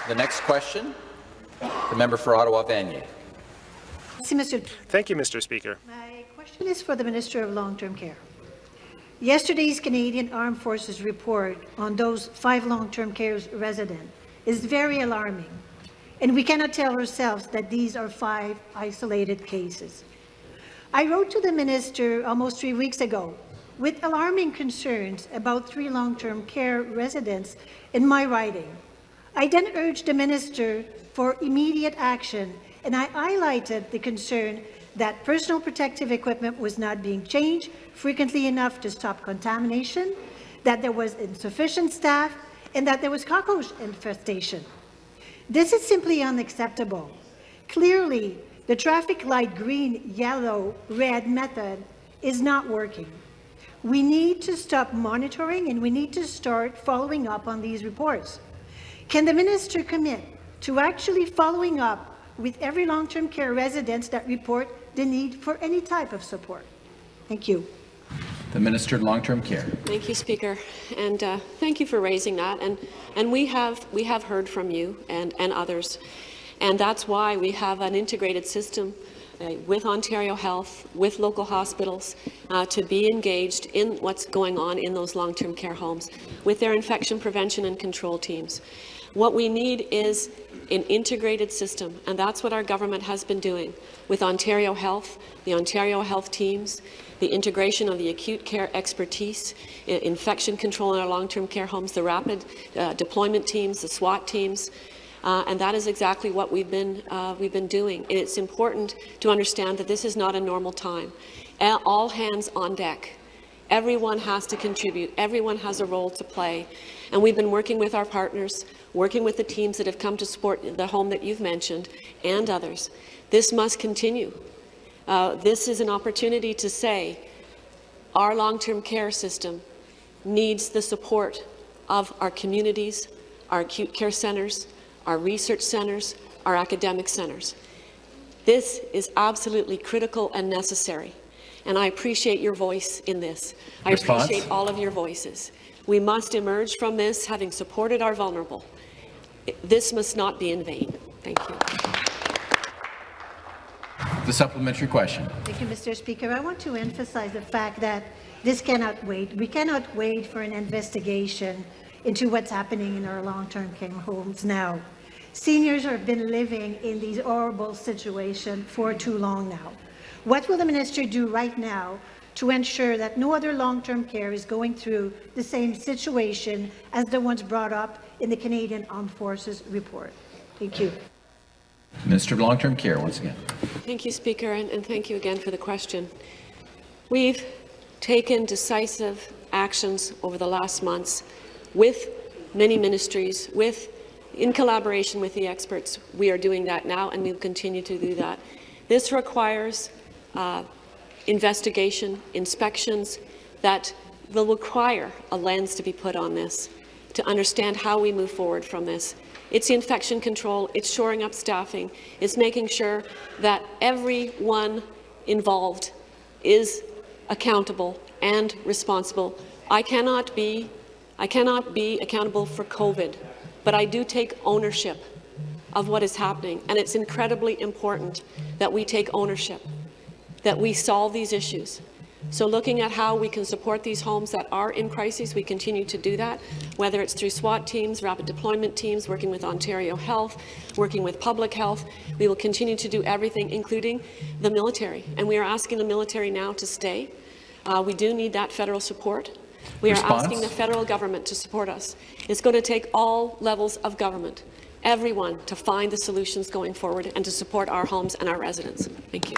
The next question, the member for Ottawa-Vanier. Thank you, Mr. Speaker. My question is for the Minister of Long-Term Care. Yesterday's Canadian Armed Forces report on those 5 long-term care residents is very alarming, and we cannot tell ourselves that these are 5 isolated cases. I wrote to the Minister almost 3 weeks ago with alarming concerns about 3 long-term care residents in my writing. I then urged the Minister for immediate action, and I highlighted the concern that personal protective equipment was not being changed frequently enough to stop contamination, that there was insufficient staff, and that there was cockroach infestation. This is simply unacceptable. Clearly, the traffic light green, yellow, red method is not working. We need to stop monitoring, and we need to start following up on these reports. Can the Minister commit to actually following up with every long-term care resident that report the need for any type of support? Thank you. The Minister of Long-Term Care. Thank you, Speaker, and thank you for raising that. And we have heard from you and others, and that's why we have an integrated system with Ontario Health, with local hospitals, to be engaged in what's going on in those long-term care homes with their infection prevention and control teams. What we need is an integrated system, and that's what our government has been doing with Ontario Health, the Ontario Health teams, the integration of the acute care expertise, infection control in our long-term care homes, the rapid deployment teams, the SWAT teams, and that is exactly what we've been doing. And it's important to understand that this is not a normal time. All hands on deck. Everyone has to contribute. Everyone has a role to play. And we've been working with our partners, working with the teams that have come to support the home that you've mentioned and others. This must continue. This is an opportunity to say our long-term care system needs the support of our communities, our acute care centres, our research centres, our academic centres. This is absolutely critical and necessary, and I appreciate your voice in this. I appreciate all of your voices. We must emerge from this having supported our vulnerable. This must not be in vain. Thank you. The supplementary question. Thank you, Mr. Speaker. I want to emphasize the fact that this cannot wait. We cannot wait for an investigation into what's happening in our long-term care homes now. Seniors have been living in these horrible situations for too long now. What will the minister do right now to ensure that no other long-term care is going through the same situation as the ones brought up in the Canadian Armed Forces report? Thank you. Minister of Long-Term Care, once again. Thank you, Speaker, and thank you again for the question. We've taken decisive actions over the last months with many ministries, in collaboration with the experts. We are doing that now, and we'll continue to do that. This requires investigation, inspections that will require a lens to be put on this to understand how we move forward from this. It's infection control, it's shoring up staffing, it's making sure that everyone involved is accountable and responsible. I cannot be accountable for COVID, but I do take ownership of what is happening, and it's incredibly important that we take ownership, that we solve these issues. So looking at how we can support these homes that are in crisis, we continue to do that, whether it's through SWAT teams, rapid deployment teams, working with Ontario Health, working with public health. We will continue to do everything, including the military. And we are asking the military now to stay. We do need that federal support. We are asking the federal government to support us. It's going to take all levels of government, everyone, to find the solutions going forward and to support our homes and our residents. Thank you.